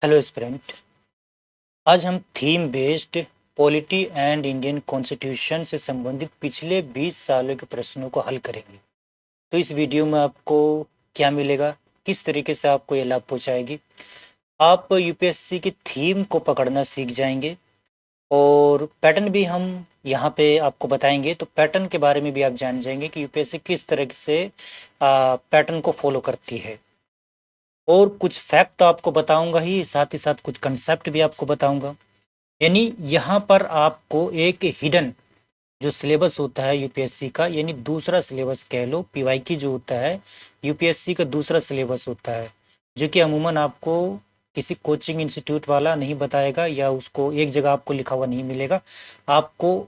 Hello student. आज हम theme based polity and Indian constitution से संबंधित पिछले 20 सालों के प्रश्नों को हल करेंगे। तो इस वीडियो में आपको क्या मिलेगा, किस तरीके से आपको ये लाभ पहुंचाएगी। आप यूपीएससी की थीम को पकड़ना सीख जाएंगे और पैटर्न भी हम यहाँ पे आपको बताएंगे। तो पैटर्न के बारे में भी आप जान जाएंगे कि यूपीएससी किस तरह से पैटर्न को फॉलो करती है। और कुछ फैक्ट तो आपको बताऊंगा ही, साथ कुछ कंसेप्ट भी आपको बताऊंगा। यानी यहाँ पर आपको एक हिडन जो सिलेबस होता है यूपीएससी का, यानी दूसरा सिलेबस कह लो, पीवाईक्यू जो होता है यूपीएससी का दूसरा सिलेबस होता है, जो कि अमूमन आपको किसी कोचिंग इंस्टीट्यूट वाला नहीं बताएगा या उसको एक जगह आपको लिखा हुआ नहीं मिलेगा। आपको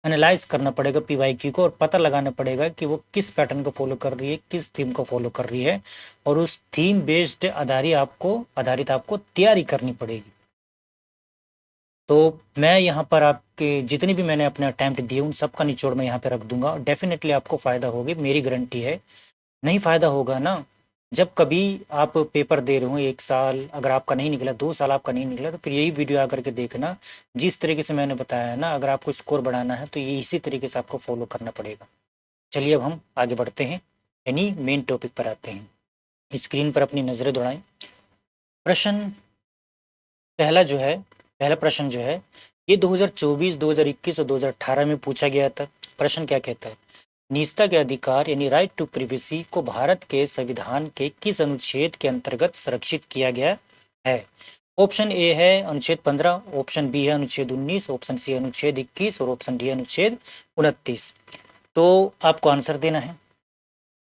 एनालाइज करना पड़ेगा पीवाईक्यू को और पता लगाना पड़ेगा कि वो किस पैटर्न को फॉलो कर रही है, किस थीम को फॉलो कर रही है, और उस थीम बेस्ड आधारित आपको तैयारी करनी पड़ेगी। तो मैं यहाँ पर आपके जितनी भी मैंने अपने अटैम्प्ट दिए उन सब का निचोड़ मैं यहाँ पे रख दूंगा। डेफिनेटली आपको फ़ायदा होगी, मेरी गारंटी है। नहीं फ़ायदा होगा ना, जब कभी आप पेपर दे रहे हो, 1 साल अगर आपका नहीं निकला, 2 साल आपका नहीं निकला, तो फिर यही वीडियो आकर के देखना। जिस तरीके से मैंने बताया है ना, अगर आपको स्कोर बढ़ाना है तो ये इसी तरीके से आपको फॉलो करना पड़ेगा। चलिए अब हम आगे बढ़ते हैं, यानी मेन टॉपिक पर आते हैं। स्क्रीन पर अपनी नज़रें दौड़ाएं। प्रश्न पहला प्रश्न जो है ये 2024, 2021 और 2018 में पूछा गया था। प्रश्न क्या कहता है? निजता के अधिकार यानी राइट टू प्रिवेसी को भारत के संविधान के किस अनुच्छेद के अंतर्गत संरक्षित किया गया है? ऑप्शन ए है अनुच्छेद 15, ऑप्शन बी है अनुच्छेद 19, ऑप्शन सी अनुच्छेद 21 और ऑप्शन डी अनुच्छेद 29। तो आपको आंसर देना है।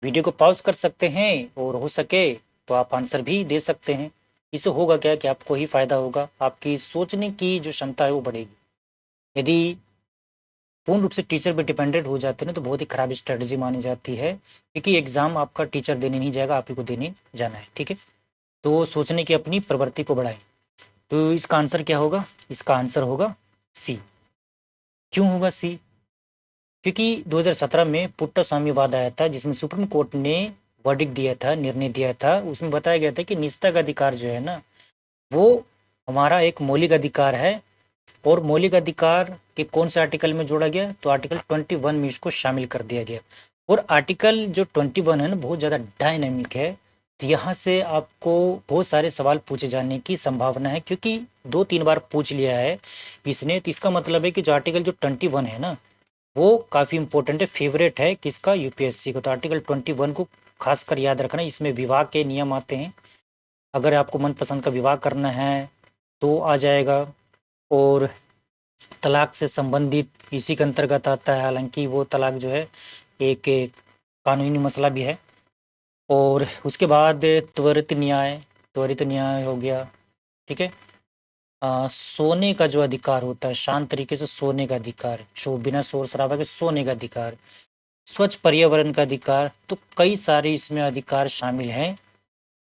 वीडियो को पॉज कर सकते हैं और हो सके तो आप आंसर भी दे सकते हैं। इससे होगा क्या कि आपको ही फायदा होगा, आपकी सोचने की जो क्षमता है वो बढ़ेगी। यदि पूर्ण रूप से टीचर पे डिपेंडेंट हो जाते हैं तो बहुत ही खराब स्ट्रेटजी मानी जाती है, क्योंकि एग्जाम आपका टीचर देने नहीं जाएगा, आप ही को देने जाना है। ठीक है, तो सोचने की अपनी प्रवृत्ति को बढ़ाएं। तो इसका आंसर क्या होगा? इसका आंसर होगा सी। क्यों होगा सी? क्योंकि 2017 में पुट्टास्वामी वाद आया था, जिसमें सुप्रीम कोर्ट ने वर्डिक्ट दिया था, निर्णय दिया था। उसमें बताया गया था कि निजता का अधिकार जो है ना, वो हमारा एक मौलिक अधिकार है। और मौलिक अधिकार के कौन से आर्टिकल में जोड़ा गया? तो आर्टिकल 21 में इसको शामिल कर दिया गया। और आर्टिकल जो 21 है ना, बहुत ज़्यादा डायनामिक है। तो यहाँ से आपको बहुत सारे सवाल पूछे जाने की संभावना है, क्योंकि 2-3 बार पूछ लिया है इसने। तो इसका मतलब है कि जो आर्टिकल जो 21 है ना, वो काफ़ी इंपॉर्टेंट है, फेवरेट है किसका? यूपीएससी को। तो आर्टिकल 21 को खासकर याद रखना। इसमें विवाह के नियम आते हैं, अगर आपको मनपसंद का विवाह करना है तो आ जाएगा। और तलाक से संबंधित इसी के अंतर्गत आता है, हालांकि वो तलाक जो है एक कानूनी मसला भी है। और उसके बाद त्वरित न्याय हो गया। ठीक है। सोने का जो अधिकार होता है, शांत तरीके से सोने का अधिकार, बिना शोर शराबा के सोने का अधिकार, स्वच्छ पर्यावरण का अधिकार, तो कई सारे इसमें अधिकार शामिल हैं।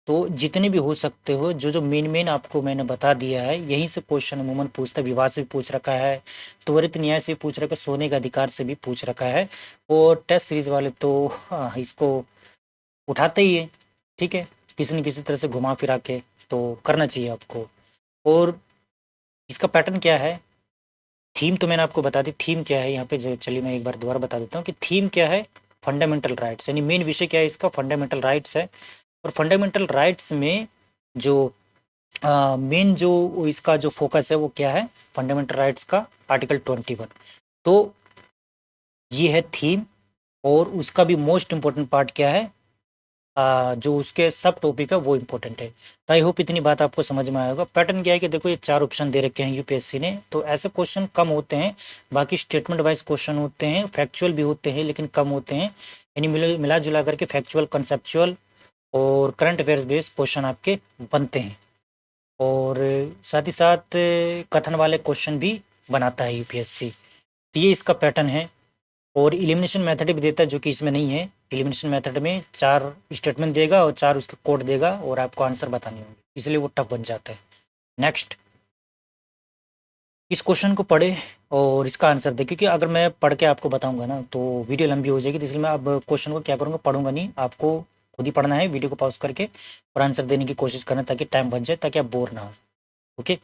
तो जितने भी हो सकते हो, जो जो मेन आपको मैंने बता दिया है, यहीं से क्वेश्चन अमूमन पूछता है। विवाह से भी पूछ रखा है, त्वरित न्याय से भी पूछ रखा है, सोने का अधिकार से भी पूछ रखा है। और टेस्ट सीरीज वाले तो इसको उठाते ही है। ठीक है, किसी न किसी तरह से घुमा फिरा के तो करना चाहिए आपको। और इसका पैटर्न क्या है? थीम तो मैंने आपको बता दी। थीम क्या है यहाँ पे, चलिए मैं एक बार दोबारा बता देता हूँ कि थीम क्या है। फंडामेंटल राइट्स, यानी मेन विषय क्या है इसका? फंडामेंटल राइट्स है। और फंडामेंटल राइट्स में जो मेन जो इसका जो फोकस है वो क्या है? फंडामेंटल राइट्स का आर्टिकल 21। तो ये है थीम। और उसका भी मोस्ट इम्पोर्टेंट पार्ट क्या है? जो उसके सब टॉपिक है वो इम्पोर्टेंट है। तो आई होप इतनी बात आपको समझ में आएगा। पैटर्न क्या है कि देखो, ये 4 ऑप्शन दे रखे हैं यूपीएससी ने, तो ऐसे क्वेश्चन कम होते हैं। बाकी स्टेटमेंट वाइज क्वेश्चन होते हैं, फैक्चुअल भी होते हैं लेकिन कम होते हैं। यानी मिला जुला करके फैक्चुअल, कंसेप्चुअल और करंट अफेयर्स बेस्ड क्वेश्चन आपके बनते हैं। और साथ ही साथ कथन वाले क्वेश्चन भी बनाता है यूपीएससी। तो ये इसका पैटर्न है। और एलिमिनेशन मेथड भी देता है, जो कि इसमें नहीं है। एलिमिनेशन मेथड में 4 स्टेटमेंट देगा और 4 उसके कोड देगा और आपको आंसर बताने होंगे, इसलिए वो टफ बन जाता है। नेक्स्ट, इस क्वेश्चन को पढ़े और इसका आंसर दे, क्योंकि अगर मैं पढ़ के आपको बताऊंगा ना तो वीडियो लंबी हो जाएगी। तो इसलिए मैं अब क्वेश्चन को क्या करूँगा, पढ़ूंगा नहीं, आपको खुद ही पढ़ना है, वीडियो को पॉज करके और आंसर देने की कोशिश करना ताकि टाइम बच जाए, ताकि आप बोर ना हो। ओके,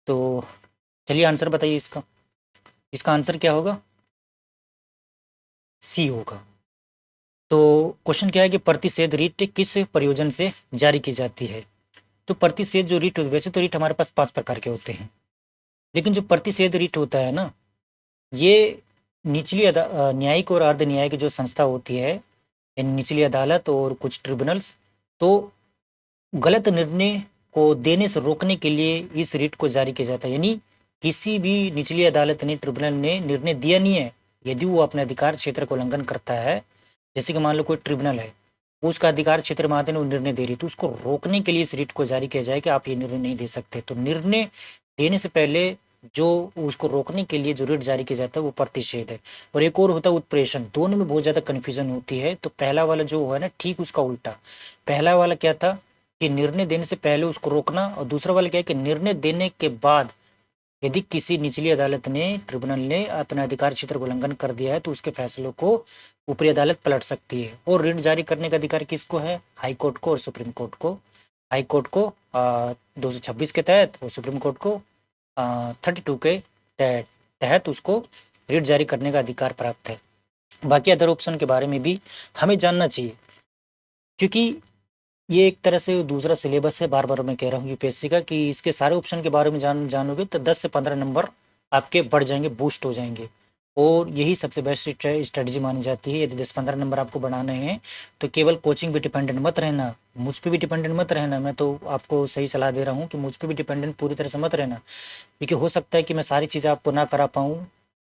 तो चलिए आंसर बताइए इसका। इसका आंसर क्या होगा? सी होगा। तो क्वेश्चन क्या है कि प्रतिषेध रीट किस प्रयोजन से जारी की जाती है? तो प्रतिषेध जो रीट, वैसे तो रीट हमारे पास 5 प्रकार के होते हैं, लेकिन जो प्रतिषेध रीट होता है ना, ये निचली न्यायिक और अर्ध न्यायिक जो संस्था होती है, यानी निचली अदालत और कुछ ट्रिब्यूनल्स, तो गलत निर्णय को देने से रोकने के लिए इस रीट को जारी किया जाता है। यानी किसी भी निचली अदालत ने, ट्रिब्यूनल ने निर्णय दिया नहीं है, यदि वो अपने अधिकार क्षेत्र को उल्लंघन करता है, जैसे कि मान लो कोई ट्रिब्यूनल है, वो उसका अधिकार क्षेत्र में आते वो निर्णय दे रही, तो उसको रोकने के लिए इस रीट को जारी किया जाए कि आप ये निर्णय नहीं दे सकते। तो निर्णय देने से पहले जो उसको रोकने के लिए जो रीट जारी किया जाता है वो प्रतिषेध है। और एक और होता है उत्प्रेषण। दोनों में बहुत ज़्यादा कन्फ्यूजन होती है। तो पहला वाला जो है ना, ठीक उसका उल्टा। पहला वाला क्या था कि निर्णय देने से पहले उसको रोकना, और दूसरा वाला क्या है कि निर्णय देने के बाद यदि किसी निचली अदालत ने, ट्रिब्यूनल ने अपने अधिकार क्षेत्र को उल्लंघन कर दिया है, तो उसके फैसलों को ऊपरी अदालत पलट सकती है। और ऋण जारी करने का अधिकार किसको है? हाई कोर्ट को और सुप्रीम कोर्ट को। हाई कोर्ट को 226 के तहत और सुप्रीम कोर्ट को 32 के तहत उसको ऋण जारी करने का अधिकार प्राप्त है। बाकी अदर ऑप्शन के बारे में भी हमें जानना चाहिए, क्योंकि ये एक तरह से दूसरा सिलेबस है। बार बार मैं कह रहा हूँ यूपीएससी का, कि इसके सारे ऑप्शन के बारे में जानोगे तो 10 से 15 नंबर आपके बढ़ जाएंगे, बूस्ट हो जाएंगे। और यही सबसे बेस्ट स्ट्रेटजी मानी जाती है। यदि 10-15 नंबर आपको बढ़ाने हैं तो केवल कोचिंग पे डिपेंडेंट मत रहना, मुझ पे भी डिपेंडेंट मत रहना। मैं तो आपको सही सलाह दे रहा हूँ कि मुझ पे भी डिपेंडेंट पूरी तरह से मत रहना, क्योंकि हो सकता है कि मैं सारी चीज़ें आपको ना करा पाऊँ,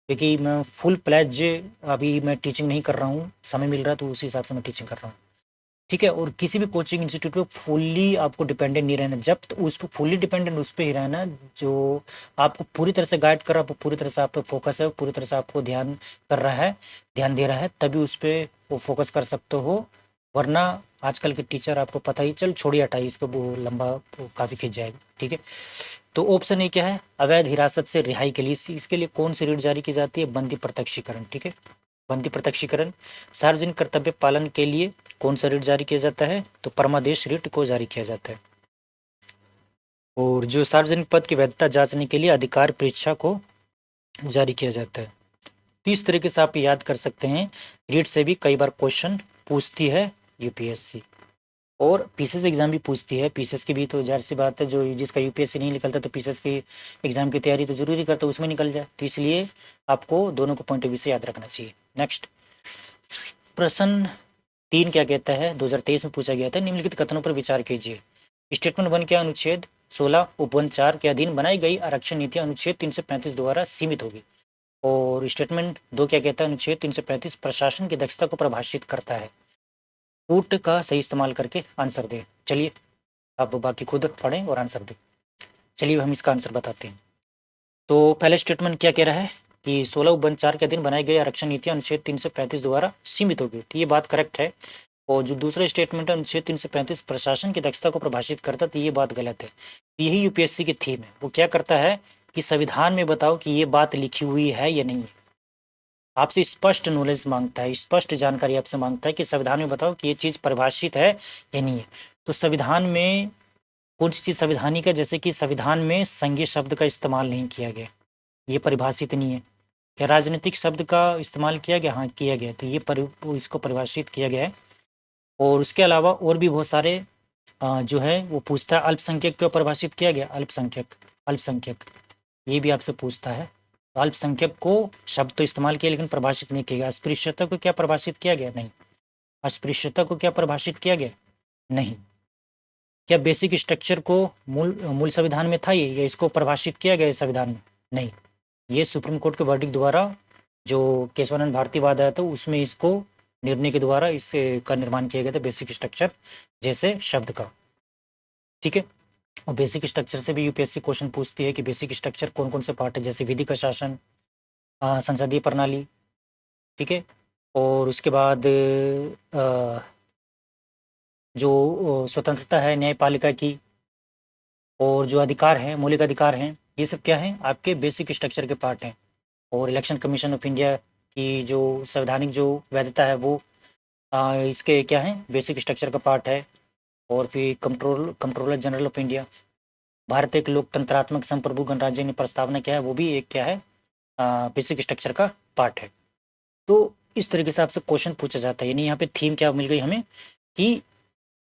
क्योंकि मैं फुल प्लेज अभी मैं टीचिंग नहीं कर रहा हूँ। समय मिल रहा है तो उसी हिसाब से मैं टीचिंग कर रहा हूँ, ठीक है। और किसी भी कोचिंग इंस्टीट्यूट पे फुल्ली आपको डिपेंडेंट नहीं रहना। जब उस पर फुल्ली डिपेंडेंट उस पर ही रहना जो आपको पूरी तरह से गाइड कर रहा है, पूरी तरह से आप पे फोकस है, पूरी तरह से आपको ध्यान कर रहा है, ध्यान दे रहा है, तभी उस पर वो फोकस कर सकते हो। वरना आजकल के टीचर आपको पता ही, चल छोड़िए हटाइए इसको, वो लंबा काफ़ी खिंच जाएगा, ठीक है। तो ऑप्शन ए क्या है? अवैध हिरासत से रिहाई के लिए, इसके लिए कौन सी रीट जारी की जाती है? बंदी प्रत्यक्षीकरण, ठीक है। बंदी प्रत्यक्षीकरण। सार्वजनिक कर्तव्य पालन के लिए कौन सा रीट जारी किया जाता है? तो परमादेश रीट को जारी किया जाता है। और जो सार्वजनिक पद की वैधता जांचने के लिए अधिकार परीक्षा को जारी किया जाता है। तो इस तरीके से आप याद कर सकते हैं। रीट से भी कई बार क्वेश्चन पूछती है यूपीएससी, और पीसीएस एग्जाम भी पूछती है। पीसीएस की भी तो जाहिर सी बात है, जो जिसका यूपीएससी नहीं निकलता तो पीसीएस की एग्जाम की तैयारी तो जरूरी करता है, उसमें निकल जाए। तो इसलिए आपको दोनों को पॉइंट ऑफ व्यू से याद रखना चाहिए। नेक्स्ट प्रश्न 3 क्या कहता है? 2023 में पूछा गया था, निम्नलिखित कथनों पर विचार कीजिए। स्टेटमेंट 1 के अनुच्छेद 16 उपबंध 4 के अधीन बनाई गई आरक्षण नीतियां अनुच्छेद 335 द्वारा सीमित होगी। और स्टेटमेंट 2 क्या कहता है? अनुच्छेद 335 प्रशासन की दक्षता को परिभाषित करता है। पुट का सही इस्तेमाल करके आंसर दें। चलिए आप बाकी खुद पढ़ें और आंसर दें। चलिए हम इसका आंसर बताते हैं। तो पहले स्टेटमेंट क्या कह रहा है कि 16 उपबंध 4 के अधीन बनाई गई आरक्षण नीतियां अनुच्छेद 335 द्वारा सीमित होगी, तो ये बात करेक्ट है। और जो दूसरा स्टेटमेंट है अनुच्छेद 335 प्रशासन की दक्षता को प्रभाषित करता, तो ये बात गलत है। यही यूपीएससी की थीम है। वो क्या करता है कि संविधान में बताओ कि ये बात लिखी हुई है या नहीं है। आपसे स्पष्ट नॉलेज मांगता है, स्पष्ट जानकारी आपसे मांगता है कि संविधान में बताओ कि ये चीज़ परिभाषित है या नहीं है। तो संविधान में कौन सी चीज़ संवैधानिक है? जैसे कि संविधान में संघीय शब्द का इस्तेमाल नहीं किया गया, ये परिभाषित नहीं है। क्या राजनीतिक शब्द का इस्तेमाल किया गया? हाँ किया गया, तो ये इसको परिभाषित किया गया है। और उसके अलावा और भी बहुत सारे जो है वो पूछता है। अल्पसंख्यक क्यों परिभाषित किया गया? अल्पसंख्यक, अल्पसंख्यक ये भी आपसे पूछता है। तो अल्पसंख्यक को शब्द तो इस्तेमाल किया लेकिन परिभाषित नहीं किया गया। अस्पृश्यता को क्या परिभाषित किया गया? नहीं। अस्पृश्यता को क्या परिभाषित किया गया? नहीं। क्या बेसिक स्ट्रक्चर को मूल संविधान में था ये, या इसको परिभाषित किया गया संविधान में? नहीं। ये सुप्रीम कोर्ट के वर्डिक्ट द्वारा जो केशवानंद भारती वाद आया था उसमें इसको निर्णय के द्वारा इससे का निर्माण किया गया था, बेसिक स्ट्रक्चर जैसे शब्द का, ठीक है। और बेसिक स्ट्रक्चर से भी यूपीएससी क्वेश्चन पूछती है कि बेसिक स्ट्रक्चर कौन कौन से पार्ट है, जैसे विधि का शासन, संसदीय प्रणाली, ठीक है। और उसके बाद जो स्वतंत्रता है न्यायपालिका की, और जो अधिकार हैं, मौलिक अधिकार हैं, ये सब क्या हैं? आपके बेसिक स्ट्रक्चर के पार्ट हैं। और इलेक्शन कमीशन ऑफ इंडिया की जो संवैधानिक जो वैधता है वो इसके क्या है, बेसिक स्ट्रक्चर का पार्ट है। और फिर controller general of India, Bharat एक लोकतंत्रात्मक संप्रभु गणराज्य ने प्रस्तावना क्या है, वो भी एक क्या है, बेसिक स्ट्रक्चर का पार्ट है। तो इस तरीके से आपसे क्वेश्चन पूछा जाता है। यानी यहाँ पे थीम क्या मिल गई हमें कि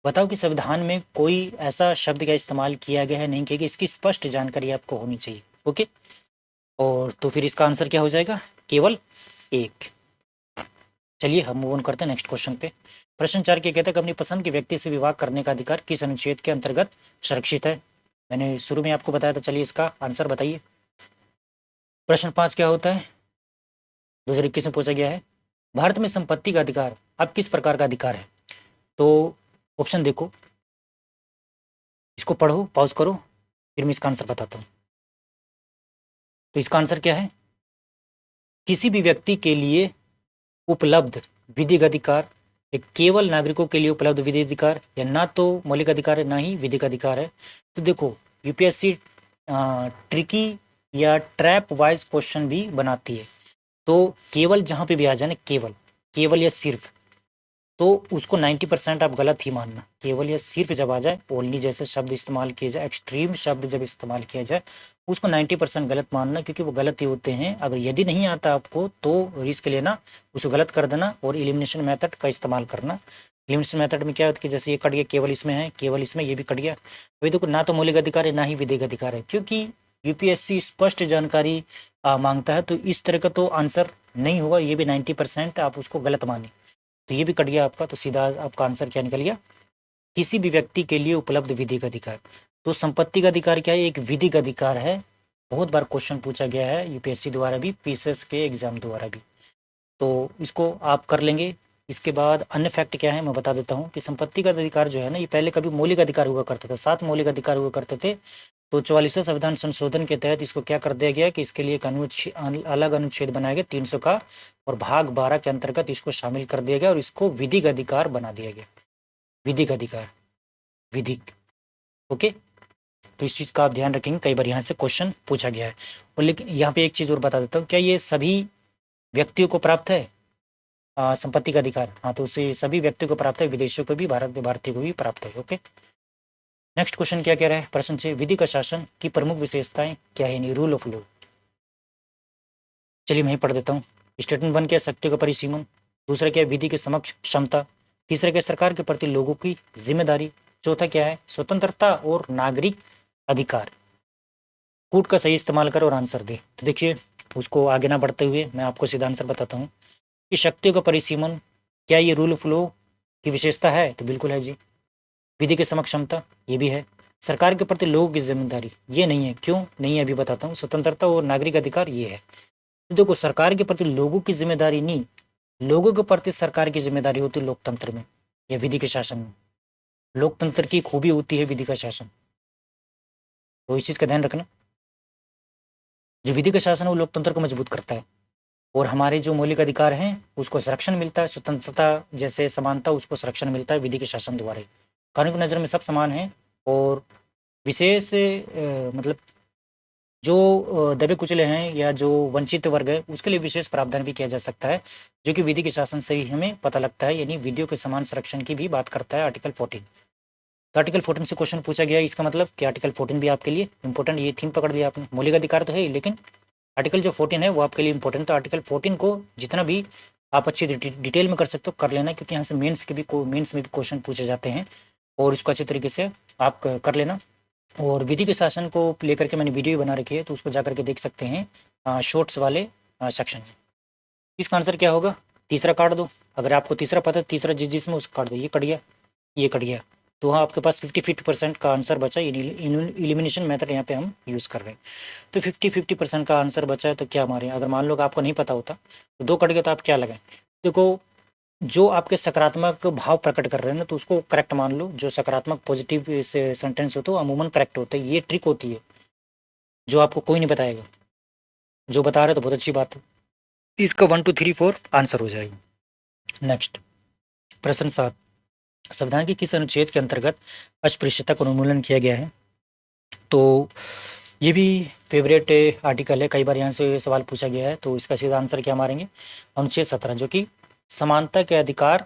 बताओ कि संविधान में कोई ऐसा शब्द का इस्तेमाल किया गया है नहीं किया गया, इसकी स्पष्ट जानकारी आपको होनी चाहिए। ओके, और तो फिर इसका आंसर क्या हो जाएगा, केवल एक। चलिए हम मूव ऑन करते हैं नेक्स्ट क्वेश्चन पे। प्रश्न 4 क्या कहता है कि अपनी पसंद के व्यक्ति से विवाह करने का अधिकार किस अनुच्छेद के अंतर्गत संरक्षित है। मैंने शुरू में आपको बताया था, चलिए इसका आंसर बताइए। प्रश्न 5 क्या होता है, 2021 में पूछा गया है, भारत में संपत्ति का अधिकार अब किस प्रकार का अधिकार है। तो ऑप्शन देखो, इसको पढ़ो, पॉज करो, फिर मैं इसका आंसर बताता हूँ। तो इसका आंसर क्या है, किसी भी व्यक्ति के लिए उपलब्ध विधिक अधिकार, एक केवल नागरिकों के लिए उपलब्ध विधिक अधिकार, या ना तो मौलिक अधिकार है ना ही विधिक अधिकार है। तो देखो यूपीएससी ट्रिकी या ट्रैप वाइज क्वेश्चन भी बनाती है। तो केवल जहाँ पे भी आ जाए ना, केवल या सिर्फ, तो उसको 90% आप गलत ही मानना। केवल या सिर्फ जब आ जाए, ओनली जैसे शब्द इस्तेमाल किए जाए, एक्सट्रीम शब्द जब इस्तेमाल किया जाए, उसको 90% गलत मानना, क्योंकि वो गलत ही होते हैं। अगर यदि नहीं आता आपको तो रिस्क लेना, उसको गलत कर देना और एलिमिनेशन मेथड का इस्तेमाल करना। एलिमिनेशन मेथड में क्या होता है कि जैसे ये कट गया, केवल इसमें है, केवल इसमें, ये भी कट गया। अभी देखो ना तो मौलिक अधिकार है ना ही विधिक अधिकार है, क्योंकि यूपीएससी स्पष्ट जानकारी मांगता है। तो इस तरह का तो आंसर नहीं होगा, ये भी 90% आप उसको गलत माने। तो ये भी कट गया आपका। तो सीधा आपका आंसर क्या निकल गया, किसी भी व्यक्ति के लिए उपलब्ध विधिक अधिकार। तो संपत्ति का अधिकार क्या है, एक विधिक अधिकार है। बहुत बार क्वेश्चन पूछा गया है यूपीएससी द्वारा भी, पीसीएस के एग्जाम द्वारा भी। तो इसको आप कर लेंगे। इसके बाद अन्य फैक्ट क्या है मैं बता देता हूँ कि संपत्ति का अधिकार जो है ना, ये पहले कभी मौलिक अधिकार हुआ करता था, 7 मौलिक अधिकार हुआ करते थे। तो 44वें संविधान संशोधन के तहत इसको क्या कर दिया गया कि इसके लिए एक अलग अनुच्छेद बनाया गया 300 का, और भाग 12 के अंतर्गत इसको शामिल कर दिया गया और इसको विधिक अधिकार बना दिया गया। विधिक अधिकार, विधिक। ओके, तो इस चीज़ का आप ध्यान रखेंगे, कई बार यहाँ से क्वेश्चन पूछा गया है। और लेकिन यहाँ पे एक चीज़ और बता देता हूँ, क्या ये सभी व्यक्तियों को प्राप्त है संपत्ति का अधिकार? हाँ, तो उसे सभी व्यक्तियों को प्राप्त है, विदेशियों को भी, भारत में भारतीय को भी प्राप्त है। ओके, नेक्स्ट क्वेश्चन क्या कह रहा है, प्रश्न 6, विधि का शासन की प्रमुख विशेषताएं क्या है, रूल ऑफ लॉ। चलिए मैं ही पढ़ देता हूँ। स्टेटमेंट 1 क्या, शक्तियों का परिसीमन। दूसरा क्या है, विधि के समक्ष क्षमता। तीसरा क्या, सरकार के प्रति लोगों की जिम्मेदारी। चौथा क्या है, स्वतंत्रता और नागरिक अधिकार। कूट का सही इस्तेमाल करो और आंसर दे। तो देखिए, उसको आगे ना बढ़ते हुए मैं आपको सीधा आंसर बताता हूँ कि शक्तियों का परिसीमन, क्या ये रूल ऑफ लॉ की विशेषता है? तो बिल्कुल है जी। विधि के समक्ष क्षमता, ये भी है। सरकार के प्रति लोगों की जिम्मेदारी, ये नहीं है। क्यों नहीं है अभी बताता हूँ। स्वतंत्रता और नागरिक अधिकार, ये है। तो देखो, सरकार के प्रति लोगों की जिम्मेदारी नहीं, लोगों के प्रति सरकार की जिम्मेदारी होती है लोकतंत्र में या विधि के शासन में। लोकतंत्र की खूबी होती है विधि का शासन, तो इस चीज का ध्यान रखना। जो विधि का शासन है वो लोकतंत्र को मजबूत करता है, और हमारे जो मौलिक अधिकार हैं उसको संरक्षण मिलता है। स्वतंत्रता जैसे समानता, उसको संरक्षण मिलता है विधि के शासन द्वारा। कानून की नज़र में सब समान हैं, और विशेष मतलब जो दबे कुचले हैं या जो वंचित वर्ग है उसके लिए विशेष प्रावधान भी किया जा सकता है, जो कि विधि के शासन से ही हमें पता लगता है। यानी विधियों के समान संरक्षण की भी बात करता है आर्टिकल 14। तो आर्टिकल 14 से क्वेश्चन पूछा गया है, इसका मतलब कि आर्टिकल 14 भी आपके लिए इंपॉर्टेंट। ये थीम पकड़ लिया आपने, मौलिक अधिकार तो है लेकिन आर्टिकल जो 14 है वो आपके लिए इंपॉर्टेंट। तो आर्टिकल 14 को जितना भी आप अच्छी डिटेल में कर सकते हो कर लेना, क्योंकि यहाँ से मेंस में भी क्वेश्चन पूछे जाते हैं, और उसको अच्छे तरीके से आप कर लेना। और विधि के शासन को लेकर के मैंने वीडियो बना रखी है, तो उसको जाकर के देख सकते हैं शॉर्ट्स वाले सेक्शन में। इसका आंसर क्या होगा, तीसरा काट दो। अगर आपको तीसरा पता है, तीसरा जिसमें उसको काट दो। ये कट गया, ये कट गया, तो हाँ आपके पास 50-50% का आंसर बचा। इलिमिनेशन मेथड यहाँ पे हम यूज़ कर रहे हैं। तो 50-50% का आंसर बचा है, तो क्या मारें? अगर मान लो आपको नहीं पता होता तो 2 कट गया, तो आप क्या लगाएं? देखो, जो आपके सकारात्मक भाव प्रकट कर रहे हैं ना, तो उसको करेक्ट मान लो। जो सकारात्मक पॉजिटिव सेंटेंस हो तो अमूमन करेक्ट होते हैं। ये ट्रिक होती है जो आपको कोई नहीं बताएगा, जो बता रहे तो बहुत अच्छी बात है। इसका 1 2 3 4 आंसर हो जाएगा। नेक्स्ट प्रश्न 7, संविधान के किस अनुच्छेद के अंतर्गत अस्पृश्यता का उन्मूलन किया गया है? तो ये भी फेवरेट आर्टिकल है, कई बार यहाँ से सवाल पूछा गया है। तो इसका सीधा आंसर क्या मारेंगे, अनुच्छेद 17, जो कि समानता के अधिकार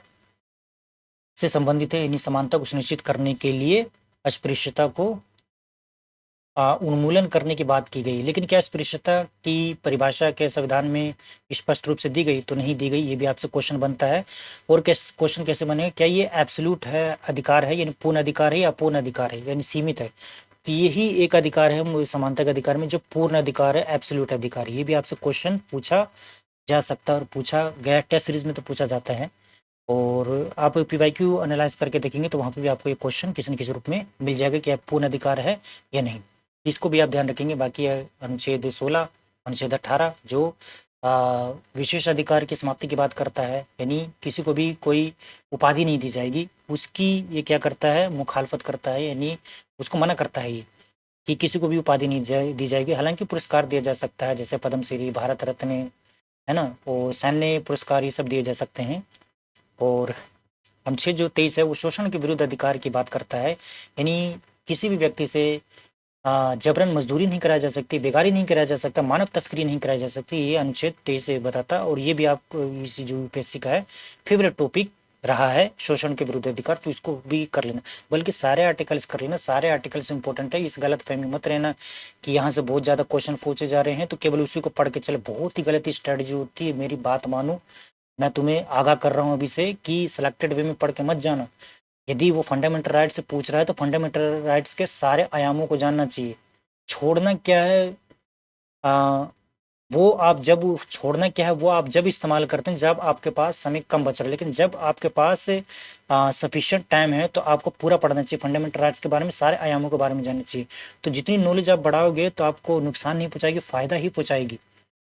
से संबंधित है, यानी समानता को सुनिश्चित करने के लिए अस्पृश्यता को उन्मूलन करने की बात की गई। लेकिन क्या अस्पृश्यता की परिभाषा के संविधान में स्पष्ट रूप से दी गई? तो नहीं दी गई। ये भी आपसे क्वेश्चन बनता है। और क्वेश्चन कैसे बनेगा? क्या ये एब्सोल्यूट है, अधिकार है, यानी पूर्ण अधिकार है, या अपूर्ण अधिकार है, यानी सीमित है? तो यही एक अधिकार है समानता के अधिकार में जो पूर्ण अधिकार है, एब्सोल्यूट अधिकार। ये भी आपसे क्वेश्चन पूछा जा सकता है और पूछा गया, टेस्ट सीरीज में तो पूछा जाता है। और आप पीवाईक्यू एनालाइज करके देखेंगे तो वहाँ पे भी आपको ये क्वेश्चन किसी न किसी रूप में मिल जाएगा कि पूर्ण अधिकार है या नहीं। इसको भी आप ध्यान रखेंगे। बाकी अनुच्छेद 16, अनुच्छेद 18 जो विशेष अधिकार की समाप्ति की बात करता है, यानी किसी को भी कोई उपाधि नहीं दी जाएगी, उसकी ये क्या करता है? मुखालफत करता है, यानी उसको मना करता है ये कि किसी को भी उपाधि नहीं दी जाएगी। हालांकि पुरस्कार दिया जा सकता है, जैसे पद्मश्री, भारत रत्न, है ना, और सैन्य पुरस्कार, ये सब दिए जा सकते हैं। और अनुच्छेद जो 23 है वो शोषण के विरुद्ध अधिकार की बात करता है, यानी किसी भी व्यक्ति से जबरन मजदूरी नहीं कराई जा सकती, बेगारी नहीं कराया जा सकता, मानव तस्करी नहीं कराई जा सकती। ये अनुच्छेद 23 से बताता। और ये भी आप इसी जो यूपीएससी का है फेवरेट टॉपिक रहा है, शोषण के विरुद्ध अधिकार, तो इसको भी कर लेना। बल्कि सारे आर्टिकल्स कर लेना, सारे आर्टिकल्स इंपॉर्टेंट है। इस गलत फहमी मत रहना कि यहाँ से बहुत ज़्यादा क्वेश्चन पूछे जा रहे हैं तो केवल उसी को पढ़ के चले, बहुत ही गलत स्ट्रेटजी होती है। मेरी बात मानो, मैं तुम्हें आगाह कर रहा हूँ अभी से कि सिलेक्टेड वे में पढ़ के मत जाना। यदि वो फंडामेंटल राइट से पूछ रहा है तो फंडामेंटल राइट्स के सारे आयामों को जानना चाहिए। छोड़ना क्या है? वो आप जब छोड़ना क्या है वो आप जब इस्तेमाल करते हैं जब आपके पास समय कम बच रहा है। लेकिन जब आपके पास सफिशिएंट टाइम है तो आपको पूरा पढ़ना चाहिए। फंडामेंटल राइट्स के बारे में, सारे आयामों के बारे में जानना चाहिए। तो जितनी नॉलेज आप बढ़ाओगे तो आपको नुकसान नहीं पहुंचाएगी, फायदा ही पहुंचाएगी।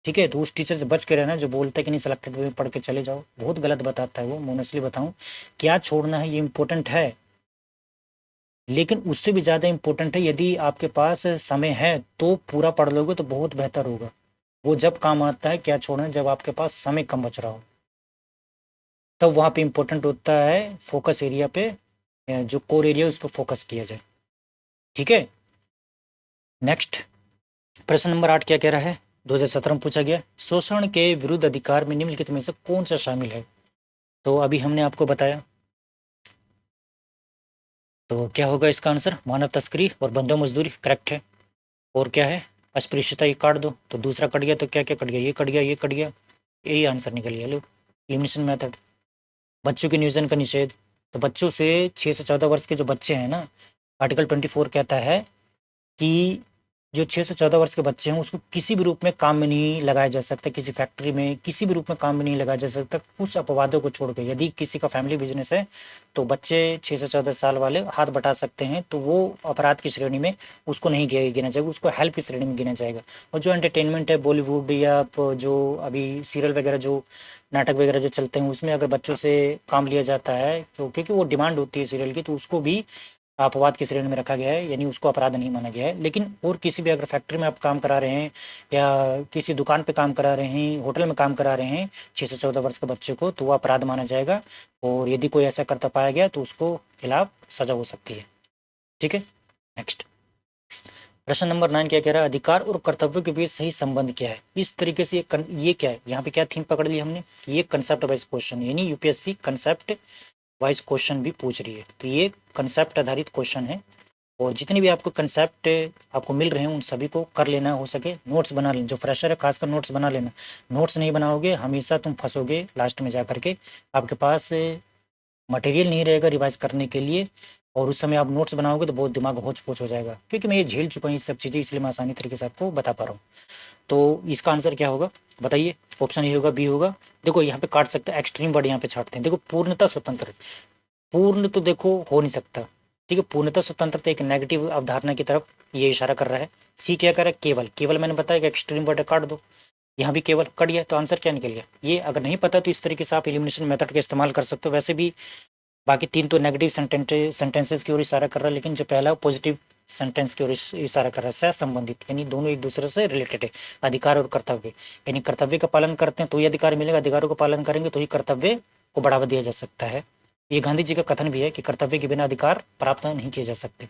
ठीक है, तो उस टीचर से बच के रहना जो बोलता है कि नहीं सिलेक्टेड में पढ़ के चले जाओ, बहुत गलत बताता है वो। मैं ऑनेस्टली बताऊं, क्या छोड़ना है ये इंपॉर्टेंट है, लेकिन उससे भी ज़्यादा इम्पोर्टेंट है यदि आपके पास समय है तो पूरा पढ़ लोगे तो बहुत बेहतर होगा। वो जब काम आता है क्या छोड़ना, जब आपके पास समय कम बच रहा हो, तब वहाँ पे इम्पोर्टेंट होता है फोकस एरिया पे, जो कोर एरिया उस पर फोकस किया जाए। ठीक है, नेक्स्ट प्रश्न नंबर 8 क्या कह रहा है? 2017 में पूछा गया, शोषण के विरुद्ध अधिकार में निम्नलिखित में से कौन सा शामिल है? तो अभी हमने आपको बताया, तो क्या होगा इसका आंसर? मानव तस्करी और बंधुआ मजदूरी करेक्ट है। और क्या है? अस्पृश्यता, ये काट दो तो दूसरा कट गया, तो क्या क्या कट गया? ये कट गया, ये कट गया, यही आंसर निकल गया। लो, एलिमिनेशन मेथड। बच्चों के नियोजन का निषेध, तो बच्चों से 6 से 14 वर्ष के जो बच्चे हैं ना, आर्टिकल 24 कहता है कि जो 6 से 14 वर्ष के बच्चे हैं उसको किसी भी रूप में काम में नहीं लगाया जा सकता, किसी फैक्ट्री में किसी भी रूप में काम में नहीं लगाया जा सकता, कुछ अपवादों को छोड़ के। यदि किसी का फैमिली बिजनेस है तो बच्चे 6 से 14 साल वाले हाथ बटा सकते हैं, तो वो अपराध की श्रेणी में उसको नहीं गिना जाएगा, उसको हेल्प की श्रेणी में गिना जाएगा। और जो एंटरटेनमेंट है, बॉलीवुड या जो अभी सीरियल वगैरह, जो नाटक वगैरह जो चलते हैं, उसमें अगर बच्चों से काम लिया जाता है तो क्योंकि वो डिमांड होती है सीरियल की, तो उसको भी अपवाद की श्रेणी में रखा गया है, यानी उसको अपराध नहीं माना गया है। लेकिन और किसी भी अगर फैक्ट्री में आप काम करा रहे हैं या किसी दुकान पे काम करा रहे हैं, होटल में काम करा रहे हैं 6 से 14 वर्ष के बच्चे को, तो वो अपराध माना जाएगा। और यदि कोई ऐसा करता पाया गया तो उसको खिलाफ सजा हो सकती है। ठीक है, नेक्स्ट प्रश्न नंबर 9 क्या कह रहा है? अधिकार और कर्तव्य के बीच सही संबंध क्या है? इस तरीके से ये क्या है, यहाँ पे क्या थीम पकड़ ली हमने? ये कंसेप्ट वाइज क्वेश्चन, यानी यूपीएससी कंसेप्ट वाइज क्वेश्चन भी पूछ रही है। तो ये कंसेप्ट आधारित क्वेश्चन है, और जितने भी आपको कंसेप्ट आपको मिल रहे हैं उन सभी को कर लेना, हो सके नोट्स बना लेना। जो फ्रेशर है खासकर नोट्स बना लेना। नोट्स नहीं बनाओगे हमेशा तुम फंसोगे लास्ट में जा करके, आपके पास मटेरियल नहीं रहेगा रिवाइज करने के लिए, और उस समय आप नोट्स बनाओगे तो बहुत दिमाग होच पोच हो जाएगा। क्योंकि मैं ये झेल चुका हूँ ये सब चीज़ें, इसलिए मैं आसानी तरीके से आपको बता पा रहा हूँ। तो इसका आंसर क्या होगा बताइए? ऑप्शन ए होगा, बी होगा। देखो यहाँ पे काट सकते हैं, एक्सट्रीम वर्ड यहाँ पे छाटते हैं। देखो, पूर्णतः स्वतंत्र, पूर्ण तो देखो हो नहीं सकता। ठीक है, पूर्णतः स्वतंत्रता एक नेगेटिव अवधारणा की तरफ ये इशारा कर रहा है। सी क्या कर रहा है? केवल। केवल मैंने बताया कि एक्सट्रीम वर्ड काट दो, यहाँ भी केवल कट गया, तो आंसर क्या निकल गया? ये अगर नहीं पता तो इस तरीके से आप एलिमिनेशन मेथड का इस्तेमाल कर सकते हो। वैसे भी बाकी 3 तो नेगेटिव सेंटेंसेस की ओर इशारा कर रहा है, लेकिन जो पहला पॉजिटिव सेंटेंस की ओर इशारा कर रहा है, सह संबंधित, यानी दोनों एक दूसरे से रिलेटेड है। अधिकार और कर्तव्य, यानी कर्तव्य का पालन करते हैं तो ही अधिकार मिलेगा, अधिकारों का पालन करेंगे तो ही कर्तव्य को बढ़ावा दिया जा सकता है। ये गांधी जी का कथन भी है कि कर्तव्य के बिना अधिकार प्राप्त नहीं किए जा सकते।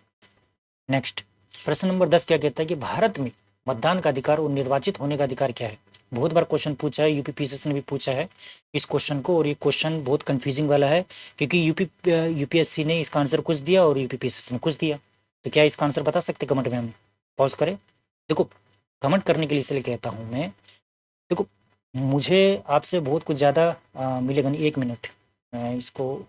नेक्स्ट प्रश्न नंबर 10 क्या कहता है कि भारत में मतदान का अधिकार और निर्वाचित होने का अधिकार क्या है? बहुत बार क्वेश्चन पूछा है, यूपीपीसीएससी ने भी पूछा है इस क्वेश्चन को, और ये क्वेश्चन बहुत कंफ्यूजिंग वाला है क्योंकि यूपीएससी ने इसका आंसर कुछ दिया और यूपीपीसीएससी ने कुछ दिया। तो क्या इसका आंसर बता सकते कमेंट में? हम पॉज करें। देखो, कमेंट करने के लिए इसलिए कहता हूँ मैं, देखो मुझे आपसे बहुत कुछ ज़्यादा मिलेगा नहीं। 1 मिनट मैं इसको,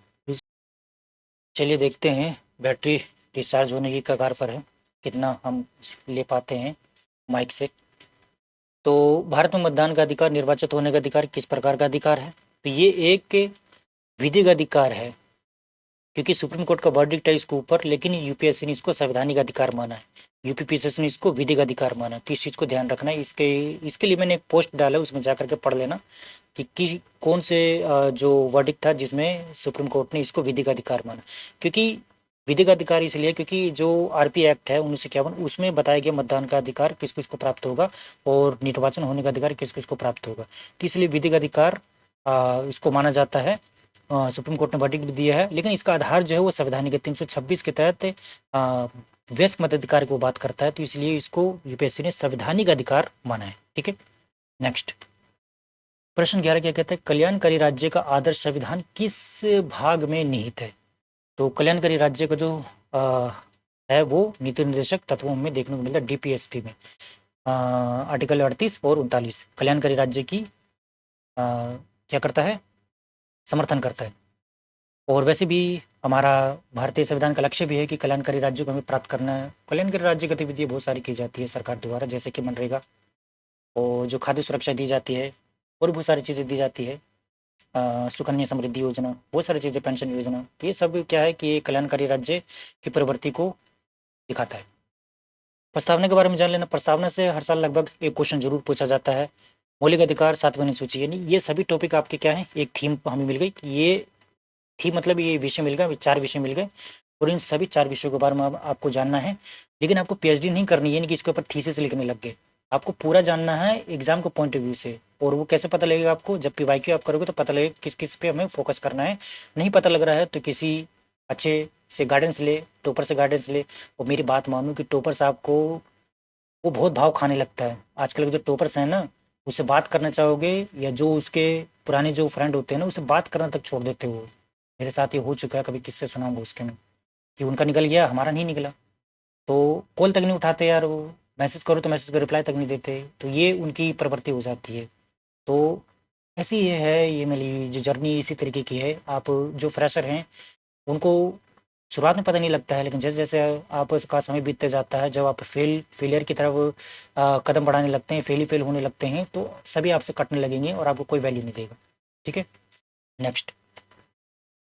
चलिए देखते हैं बैटरी डिस्चार्ज होने की कगार पर है, कितना हम ले पाते हैं माइक से। तो भारत में मतदान का अधिकार, निर्वाचित होने का अधिकार किस प्रकार का अधिकार है? तो ये एक विधिक अधिकार है क्योंकि सुप्रीम कोर्ट का वर्डिक्ट है इसके ऊपर, लेकिन यूपीएससी ने इसको संवैधानिक अधिकार माना है, यूपीपीसीएससी ने इसको विधिक अधिकार माना। तो इस चीज़ को ध्यान रखना है। इसके लिए मैंने एक पोस्ट डाला है, उसमें जा करके पढ़ लेना कि कौन से जो वर्डिक्ट था जिसमें सुप्रीम कोर्ट ने इसको विधिक अधिकार माना। क्योंकि विधिक अधिकार इसलिए क्योंकि जो आरपी एक्ट है 1951, उसमें बताया गया मतदान का अधिकार किस किसको प्राप्त होगा और निर्वाचन होने का अधिकार किस किसको प्राप्त होगा। तो इसलिए विधिक अधिकार इसको माना जाता है। सुप्रीम कोर्ट ने वर्डिक्ट भी दिया है, लेकिन इसका आधार जो है वो संवैधानिक 326 के तहत वयस्क मताधिकार को बात करता है, तो इसलिए इसको यूपीएससी ने संवैधानिक अधिकार माना है। ठीक है, नेक्स्ट प्रश्न 11 क्या कहता है? कल्याणकारी राज्य का आदर्श संविधान किस भाग में निहित है? तो कल्याणकारी राज्य का जो है वो नीति निर्देशक तत्वों में देखने को मिलता है, डीपीएसपी में आर्टिकल 38 और 39 कल्याणकारी राज्य की क्या करता है? समर्थन करता है। और वैसे भी हमारा भारतीय संविधान का लक्ष्य भी है कि कल्याणकारी राज्यों को हमें प्राप्त करना है। कल्याणकारी राज्य गतिविधियाँ बहुत सारी की जाती है सरकार द्वारा, जैसे कि मनरेगा और जो खाद्य सुरक्षा दी जाती है और बहुत सारी चीज़ें दी जाती है, सुकन्या समृद्धि योजना, बहुत सारी चीज़ें, पेंशन योजना। तो ये सब क्या है कि कल्याणकारी राज्य की प्रवृत्ति को दिखाता है। प्रस्तावना के बारे में जान लेना। प्रस्तावना से हर साल लगभग एक क्वेश्चन जरूर पूछा जाता है। मौलिक अधिकार, 7वीं अनुसूची, यानी ये सभी टॉपिक आपके क्या है, एक थीम हमें मिल गई। ये थी मतलब ये विषय मिल गए, 4 विषय मिल गए और इन सभी 4 विषयों के बारे में आपको जानना है। लेकिन आपको पीएचडी नहीं करनी है, यानी कि इसके ऊपर थीसिस लिखने लग गए। आपको पूरा जानना है एग्जाम के पॉइंट ऑफ व्यू से। और वो कैसे पता लगेगा आपको? जब पीवाईक्यू आप करोगे तो पता लगेगा किस किस पे हमें फोकस करना है। नहीं पता लग रहा है तो किसी अच्छे से गाइडेंस ले, टॉपर से गाइडेंस ले। और मेरी बात मानो कि टॉपर साहब को वो बहुत भाव खाने लगता है। आजकल के जो टॉपर्स हैं ना, उससे बात करना चाहोगे या जो उसके पुराने जो फ्रेंड होते हैं ना, उससे बात करना तक छोड़ देते हो। मेरे साथ ये हो चुका है, कभी किससे सुनाऊंगा उसके में कि उनका निकल गया, हमारा नहीं निकला। तो कॉल तक नहीं उठाते यार, वो मैसेज करो तो मैसेज का रिप्लाई तक नहीं देते। तो ये उनकी प्रवृत्ति हो जाती है। तो ऐसी ये है, ये मेरी जो जर्नी इसी तरीके की है। आप जो फ्रेशर हैं उनको शुरुआत में पता नहीं लगता है, लेकिन जैसे जैसे आप का समय बीतते जाता है, जब आप फेलियर की तरफ कदम बढ़ाने लगते हैं, फेल होने लगते हैं, तो सभी आपसे कटने लगेंगे और आपको कोई वैल्यू नहीं देगा। ठीक है, नेक्स्ट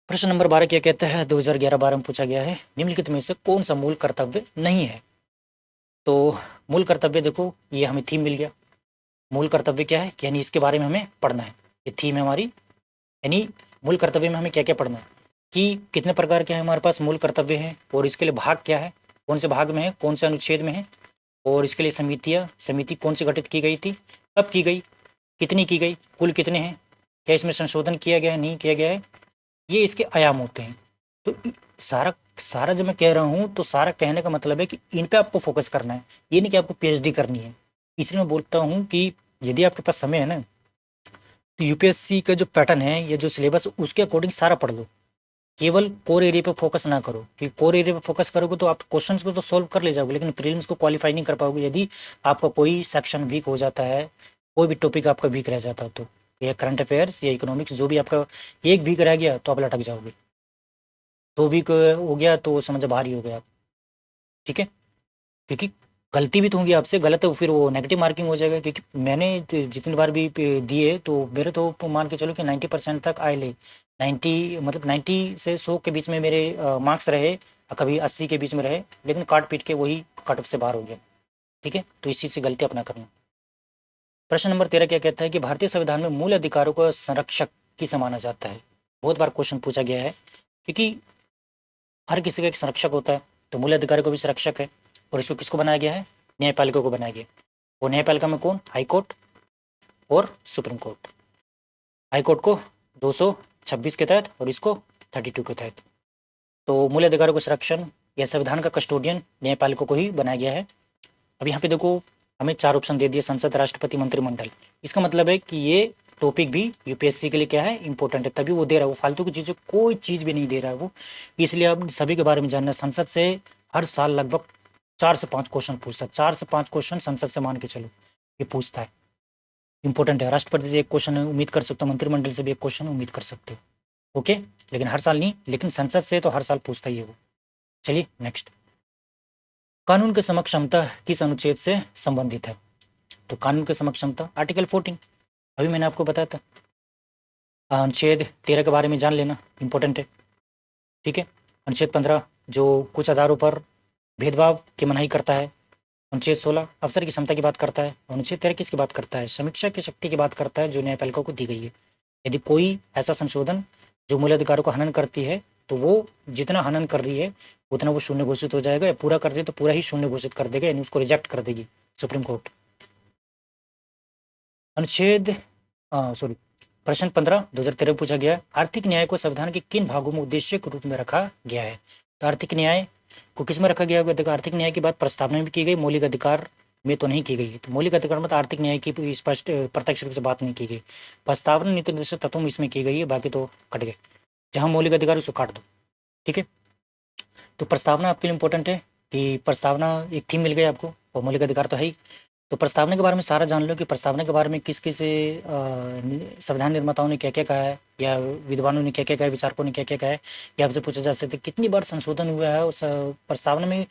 प्रश्न नंबर 12 क्या कहता है? 2011-12 में पूछा गया है, निम्नलिखित में से कौन सा मूल कर्तव्य नहीं है? तो मूल कर्तव्य देखो, ये हमें थीम मिल गया। मूल कर्तव्य क्या है, यानी इसके बारे में हमें पढ़ना है। ये थीम है हमारी, यानी मूल कर्तव्य में हमें क्या क्या पढ़ना है कि कितने प्रकार के हमारे पास मूल कर्तव्य हैं और इसके लिए भाग क्या है, कौन से भाग में है, कौन से अनुच्छेद में है, और इसके लिए समिति कौन सी गठित की गई थी, कब की गई, कितनी की गई, कुल कितने हैं, क्या इसमें संशोधन किया गया है, नहीं किया गया है, ये इसके आयाम होते हैं। तो सारा सारा जब मैं कह रहा हूँ तो सारा कहने का मतलब है कि इन पे आपको फोकस करना है, ये नहीं कि आपको पीएचडी करनी है। इसलिए मैं बोलता हूँ कि यदि आपके पास समय है ना, तो यूपीएससी का जो पैटर्न है या जो सिलेबस, उसके अकॉर्डिंग सारा पढ़ लो। केवल कोर एरिया पे फोकस ना करो, कि कोर एरिया पे फोकस करोगे तो आप क्वेश्चंस को तो सॉल्व कर ले जाओगे, लेकिन प्रीलिम्स को क्वालिफाई नहीं कर पाओगे यदि आपका कोई सेक्शन वीक हो जाता है, कोई भी टॉपिक आपका वीक रह जाता है। तो या करंट अफेयर्स या इकोनॉमिक्स, जो भी आपका एक वीक रह गया तो आप लटक जाओगे। 2 वीक हो गया तो समझो बाहर ही हो गया आप। ठीक है, क्योंकि गलती भी तो होंगी आपसे, गलत है फिर वो नेगेटिव मार्किंग हो जाएगा। क्योंकि मैंने जितनी बार भी दिए तो मेरे तो मान के चलो कि 90% तक आए ले, 90 मतलब 90 से 100 के बीच में मेरे मार्क्स रहे, कभी 80 के बीच में रहे, लेकिन काट पीट के वही कट ऑफ से बाहर हो गया। ठीक है, तो इस चीज़ से गलती अपना करना। प्रश्न नंबर 13 क्या कहता है कि भारतीय संविधान में मूल अधिकारों को संरक्षक किसे माना जाता है? बहुत बार क्वेश्चन पूछा गया है, क्योंकि हर किसी का एक संरक्षक होता है, तो मूल अधिकारों को भी संरक्षक है। और इसको किसको बनाया गया है? न्यायपालिका को बनाया गया। और न्यायपालिका में कौन? हाई कोर्ट और सुप्रीम कोर्ट। हाई कोर्ट को 226 के तहत और इसको 32 के तहत। तो मूल अधिकारों का संरक्षण या संविधान का कस्टोडियन न्यायपालिका को ही बनाया गया है। अब यहाँ पे देखो, हमें 4 ऑप्शन दे दिए, संसद, राष्ट्रपति, मंत्रिमंडल। इसका मतलब है कि ये टॉपिक भी यूपीएससी के लिए क्या है, इंपॉर्टेंट है, तभी वो दे रहा है। वो फालतू की चीज़ें कोई चीज़ भी नहीं दे रहा है वो, इसलिए आप सभी के बारे में जानना। संसद से हर साल लगभग 4 से 5 क्वेश्चन पूछता है, 4 से 5 क्वेश्चन संसद से मान के चलो ये पूछता है, इंपॉर्टेंट है। राष्ट्रपति से एक क्वेश्चन उम्मीद कर सकते हो, मंत्रिमंडल से भी एक क्वेश्चन उम्मीद कर सकते हो, ओके। लेकिन हर साल नहीं, लेकिन संसद से तो हर साल पूछता ही है वो। चलिए नेक्स्ट, कानून के समक्ष क्षमता किस अनुच्छेद से संबंधित है? तो कानून के समक्ष क्षमता आर्टिकल 14, अभी मैंने आपको बताया था। अनुच्छेद 13 के बारे में जान लेना, इंपॉर्टेंट है, ठीक है। अनुच्छेद 15 जो कुछ आधारों पर भेदभाव की मनाही करता है। अनुच्छेद 16 अफसर की क्षमता की बात करता है। अनुच्छेद 13 किसकी बात करता है? समीक्षा की शक्ति की बात करता है जो न्यायपालिका को दी गई है। यदि कोई ऐसा संशोधन जो मूल अधिकारों को हनन करती है, तो वो जितना हनन कर रही है उतना वो शून्य घोषित हो जाएगा, या पूरा कर रही है तो पूरा ही शून्य घोषित कर देगा, यानी उसको रिजेक्ट कर देगी सुप्रीम कोर्ट। अनुच्छेद सॉरी प्रश्न 15 2013 पूछा गया, आर्थिक न्याय को संविधान के किन भागों में उद्देश्य के रूप में रखा गया है? तो आर्थिक न्याय को किस में रखा गया है? देखो, आर्थिक न्याय की बात प्रस्तावना में भी की गई, मौलिक अधिकार में तो नहीं की गई। तो मौलिक अधिकार में तो आर्थिक न्याय की स्पष्ट प्रत्यक्ष रूप से बात नहीं की गई। प्रस्तावना नीति निर्देशक तत्वों में इसमें की गई है, बाकी तो कट गए। जहाँ मौलिक अधिकार उसको काट दो, ठीक है। तो प्रस्तावना आपके लिए इंपॉर्टेंट है कि प्रस्तावना एक थीम मिल गई आपको, और मौलिक अधिकार तो है ही। तो प्रस्तावना के बारे में सारा जान लो कि प्रस्तावना के बारे में किस किस संविधान निर्माताओं ने क्या क्या कहा है, या विद्वानों ने क्या क्या कहा है, विचारकों ने क्या क्या कहा है, या आपसे पूछा जा सकता है कितनी बार संशोधन हुआ है उस प्रस्तावना में।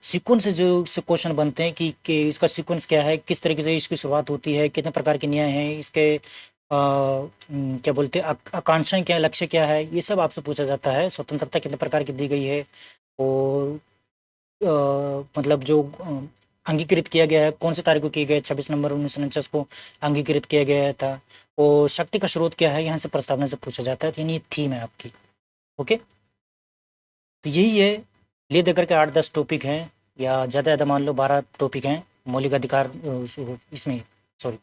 सीक्वेंस से जो क्वेश्चन बनते हैं कि इसका सीक्वेंस क्या है, किस तरीके से इसकी शुरुआत होती है, कितने प्रकार के न्याय हैं इसके, क्या बोलते हैं, आकांक्षाएं क्या है, लक्ष्य क्या है, ये सब आपसे पूछा जाता है। स्वतंत्रता कितने प्रकार की दी गई है, और मतलब जो अंगीकृत किया गया है, कौन सी तारीख को किया गया है, 26 नवंबर 1949 को अंगीकृत किया गया था। और शक्ति का स्रोत क्या है, यहाँ से प्रस्तावना से पूछा जाता है। तो यानी थीम है आपकी, ओके। तो यही है, ले देकर के 8-10 टॉपिक हैं, या ज़्यादा मान लो 12 टॉपिक हैं मौलिक अधिकार इसमें, सॉरी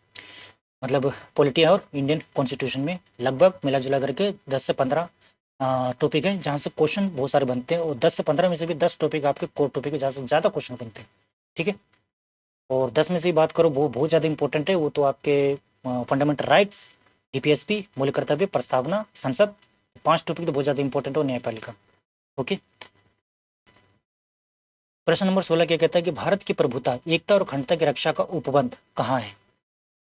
मतलब पॉलिटी और इंडियन कॉन्स्टिट्यूशन में। लगभग मिला जुला करके 10 से 15 टॉपिक हैं, जहाँ से क्वेश्चन बहुत सारे बनते हैं, और 10 से 15 में से भी 10 टॉपिक आपके कोर टॉपिक है, जहाँ से ज़्यादा क्वेश्चन बनते हैं, ठीक है। और 10 में से ही बात करो, वो बहुत ज़्यादा इंपॉर्टेंट है, वो तो आपके फंडामेंटल राइट्स, डीपीएसपी, मौलिक कर्तव्य, प्रस्तावना, संसद, 5 टॉपिक तो बहुत ज़्यादा इंपॉर्टेंट है, और न्यायपालिका, ओके। प्रश्न नंबर 16 क्या कहता है कि भारत की प्रभुता, एकता और अखंडता की रक्षा का उपबंध कहाँ है?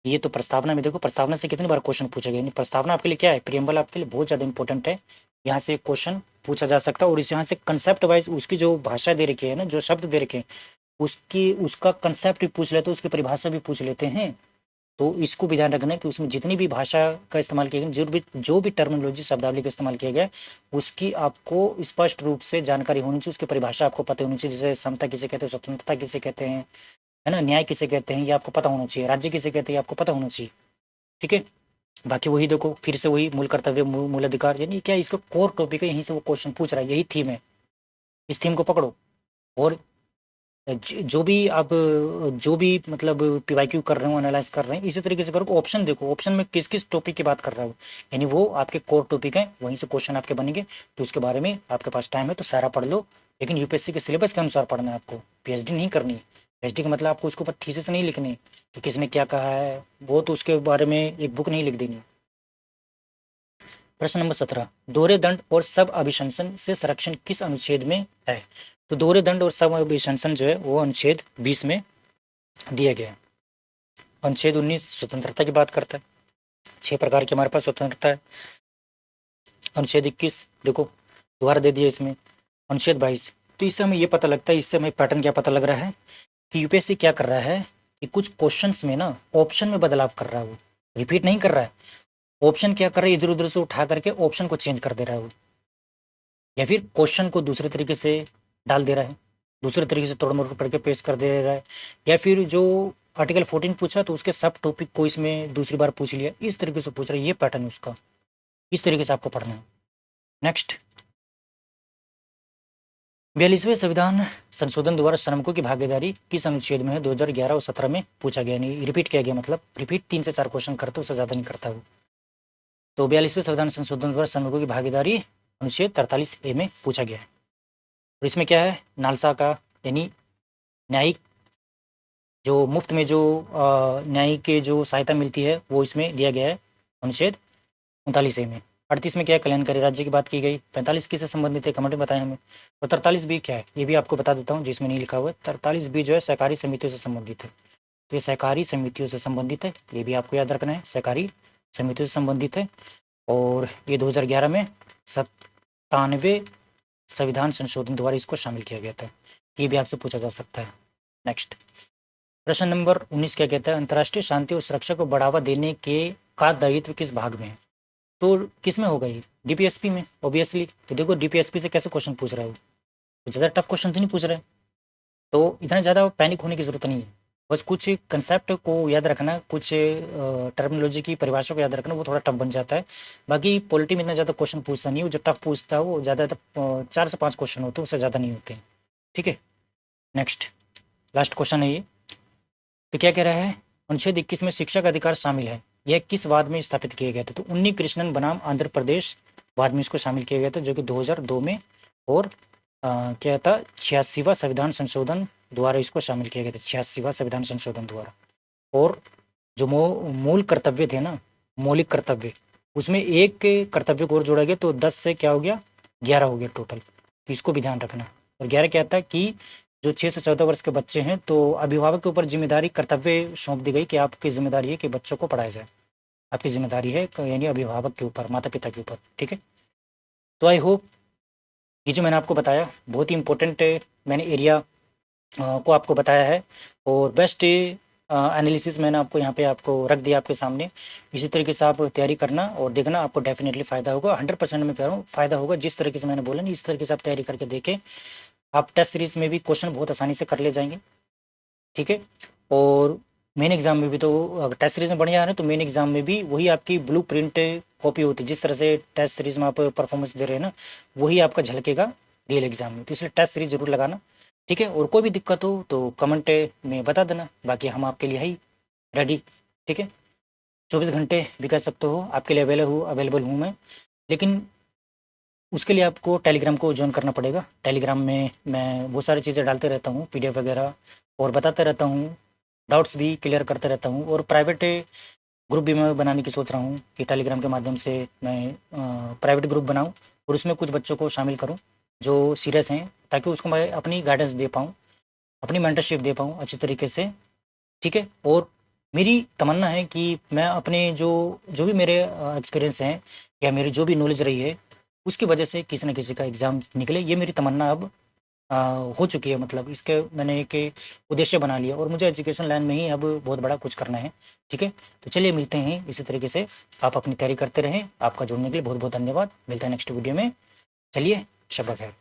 ये तो प्रस्तावना में, देखो प्रस्तावना से कितनी बार क्वेश्चन पूछा गया। प्रस्तावना आपके लिए क्या है? प्रियम्बल आपके लिए बहुत ज़्यादा इंपॉर्टेंट है, यहाँ से क्वेश्चन पूछा जा सकता है। और इस यहाँ से कंसेप्ट वाइज उसकी जो भाषा दे रखी है ना, जो शब्द दे रखे हैं, उसका कंसेप्ट भी पूछ लेते हैं, उसकी परिभाषा भी पूछ लेते हैं। तो इसको भी ध्यान रखना है कि उसमें जितनी भी भाषा का इस्तेमाल किया गया, जो भी टर्मिनोलॉजी, शब्दावली का इस्तेमाल किया गया, उसकी आपको स्पष्ट रूप से जानकारी होनी चाहिए, उसकी परिभाषा आपको पता होनी चाहिए। जैसे समता किसे कहते हैं, स्वतंत्रता किसे कहते हैं, है ना, न्याय किसे कहते हैं, ये आपको पता होना चाहिए। राज्य किसे कहते हैं, आपको पता होना चाहिए, ठीक है। बाकी वही देखो, फिर से वही मूल कर्तव्य, मूल अधिकार, यानी क्या इसका कोर टॉपिक है, यहीं से वो क्वेश्चन पूछ रहा है, यही थीम है, इस थीम को पकड़ो। और जो भी आप जो भी मतलब पीवाईक्यू कर रहे हो, एनालाइज कर रहे हैं, इसी तरीके से करो। ऑप्शन देखो, ऑप्शन में किस किस टॉपिक की बात कर रहा हो, यानी वो आपके कोर टॉपिक है, वहीं से क्वेश्चन आपके बनेंगे। तो उसके बारे में आपके पास टाइम है तो सारा पढ़ लो, लेकिन यूपीएससी के सिलेबस के अनुसार पढ़ना है आपको, पीएचडी नहीं करनी। पीएचडी का मतलब आपको उसके ऊपर थीसिस नहीं लिखनी कि किसने क्या कहा है, वो तो उसके बारे में एक बुक नहीं लिख देनी। प्रश्न नंबर 17, दोहरे दंड और सब अभिशंसन से संरक्षण किस अनुच्छेद में है? तो दोहरे दंड और सब अभिशंसन जो है वो अनुच्छेद 20 में दिया गया है। अनुच्छेद 19 स्वतंत्रता की बात करता है, 6 प्रकार की हमारे पास स्वतंत्रता है। अनुच्छेद 21 देखो दोबारा दे दिया इसमें। अनुच्छेद 22, तो इससे हमें ये पता लगता है, इससे हमें पैटर्न क्या पता लग रहा है कि यूपीएससी क्या कर रहा है कि कुछ क्वेश्चंस में ना ऑप्शन में बदलाव कर रहा है, वो रिपीट नहीं कर रहा है। ऑप्शन क्या कर रहा है, इधर उधर से उठा करके ऑप्शन को चेंज कर दे रहा है वो, या फिर क्वेश्चन को दूसरे तरीके से डाल दे रहा है, दूसरे तरीके से तोड़ मरोड़ करके पेश कर दे रहा है, या फिर जो आर्टिकल 14 पूछा तो उसके सब टॉपिक को इसमें दूसरी बार पूछ लिया, इस तरीके से पूछ रहा है। ये पैटर्न है उसका, इस तरीके से आपको पढ़ना है। नेक्स्ट, 42वें संविधान संशोधन द्वारा श्रमिकों की भागीदारी किस अनुच्छेद में है? 2011 और 17 में पूछा गया, नहीं रिपीट किया गया, मतलब रिपीट 3 से 4 क्वेश्चन करते, उससे ज़्यादा नहीं करता वो। तो 42वें संविधान संशोधन द्वारा श्रमिकों की भागीदारी अनुच्छेद 43A में पूछा गया है। और इसमें क्या है, नालसा का यानी न्यायिक जो मुफ्त में जो न्यायिक के जो सहायता मिलती है वो इसमें दिया गया है अनुच्छेद 39A में। 38 में क्या है, कल्याणकारी राज्य की बात की गई। 45 किससे संबंधित है, कमेंट में बताएं हमें। और 43B क्या है ये भी आपको बता देता हूँ जिसमें नहीं लिखा हुआ है। 43B जो है सहकारी समितियों से संबंधित है, तो ये सहकारी समितियों से संबंधित है, ये भी आपको याद रखना है, सहकारी समितियों से संबंधित है। और ये 2011 में 97वें संविधान संशोधन द्वारा इसको शामिल किया गया था, ये भी आपसे पूछा जा सकता है। नेक्स्ट प्रश्न नंबर 19 क्या कहता है, अंतर्राष्ट्रीय शांति और सुरक्षा को बढ़ावा देने के का दायित्व किस भाग में है। तो किस में होगा ये, डीपीएसपी में ऑब्वियसली। तो देखो डीपीएसपी से कैसे क्वेश्चन पूछ रहा है वो, तो ज़्यादा टफ क्वेश्चन तो नहीं पूछ रहा है, तो इतना ज़्यादा पैनिक होने की ज़रूरत नहीं है। बस कुछ कंसेप्ट को याद रखना, कुछ टर्मिनोलॉजी की परिभाषा को याद रखना, वो थोड़ा टफ बन जाता है। बाकी पॉलिटी में इतना ज़्यादा क्वेश्चन पूछता नहीं है, वो जो टफ पूछता है वो ज़्यादा 4 से 5 क्वेश्चन होते हैं, उससे ज़्यादा नहीं होते हैं। ठीक है, नेक्स्ट लास्ट क्वेश्चन है ये। तो क्या कह रहा है, अनुच्छेद 21 में शिक्षा का अधिकार शामिल है, यह किस वाद में स्थापित किया गया था। तो उन्नी कृष्णन बनाम आंध्र प्रदेश वाद में इसको शामिल किया गया था, जो कि 2002 में। और क्या था, 86वां संविधान संशोधन द्वारा इसको शामिल किया गया था, 86वां संविधान संशोधन द्वारा। और जो मूल कर्तव्य थे ना, मौलिक कर्तव्य, उसमें एक के कर्तव्य को और जोड़ा गया, तो 10 से क्या हो गया, 11 हो गया टोटल। तो इसको भी ध्यान रखना। और 11 क्या था कि जो 6 से 14 वर्ष के बच्चे हैं, तो अभिभावक के ऊपर जिम्मेदारी कर्तव्य सौंप दी गई कि आपकी जिम्मेदारी है कि बच्चों को पढ़ाया जाए, आपकी जिम्मेदारी है, यानी अभिभावक के ऊपर, माता पिता के ऊपर। ठीक है, तो आई होप ये जो मैंने आपको बताया बहुत ही इंपॉर्टेंट मैंने एरिया को आपको बताया है, और बेस्ट एनालिसिस मैंने आपको यहाँ पे आपको रख दिया आपके सामने। इसी तरीके से आप तैयारी करना और देखना, आपको डेफिनेटली फ़ायदा होगा। 100% मैं कह रहा हूँ फ़ायदा होगा। जिस तरीके से मैंने बोला ना, इस तरीके से आप तैयारी करके देखें, आप टेस्ट सीरीज में भी क्वेश्चन बहुत आसानी से कर ले जाएंगे। ठीक है, और मेन एग्जाम में भी, तो अगर टेस्ट सीरीज में बढ़िया है ना, तो मेन एग्जाम में भी वही आपकी ब्लू प्रिंट कॉपी होती है। जिस तरह से टेस्ट सीरीज में आप परफॉर्मेंस दे रहे हैं ना, वही आपका झलकेगा रियल एग्जाम में। तो इसलिए टेस्ट सीरीज जरूर लगाना। ठीक है, और कोई भी दिक्कत हो तो कमेंट में बता देना, बाकी हम आपके लिए ही रेडी। ठीक है, 24 घंटे भी कह सकते हो, आपके लिए अवेलेबल हूँ मैं। लेकिन उसके लिए आपको टेलीग्राम को ज्वाइन करना पड़ेगा। टेलीग्राम में मैं बहुत सारी चीज़ें डालते रहता हूँ, पीडीएफ वगैरह, और बताते रहता हूँ, डाउट्स भी क्लियर करते रहता हूँ। और प्राइवेट ग्रुप भी मैं बनाने की सोच रहा हूँ कि टेलीग्राम के माध्यम से मैं प्राइवेट ग्रुप बनाऊँ और उसमें कुछ बच्चों को शामिल करूँ जो सीरियस हैं, ताकि उसको मैं अपनी गाइडेंस दे पाऊँ, अपनी मेंटरशिप दे पाऊँ अच्छी तरीके से। ठीक है, और मेरी तमन्ना है कि मैं अपने जो जो भी मेरे एक्सपीरियंस हैं, या मेरी जो भी नॉलेज रही है, उसकी वजह से किसी न किसी का एग्ज़ाम निकले, ये मेरी तमन्ना अब हो चुकी है। मतलब इसके मैंने एक उद्देश्य बना लिया, और मुझे एजुकेशन लाइन में ही अब बहुत बड़ा कुछ करना है। ठीक है, तो चलिए मिलते हैं इसी तरीके से, आप अपनी तैयारी करते रहें। आपका जुड़ने के लिए बहुत बहुत धन्यवाद। मिलते हैं नेक्स्ट वीडियो में। चलिए, शब्बा खैर।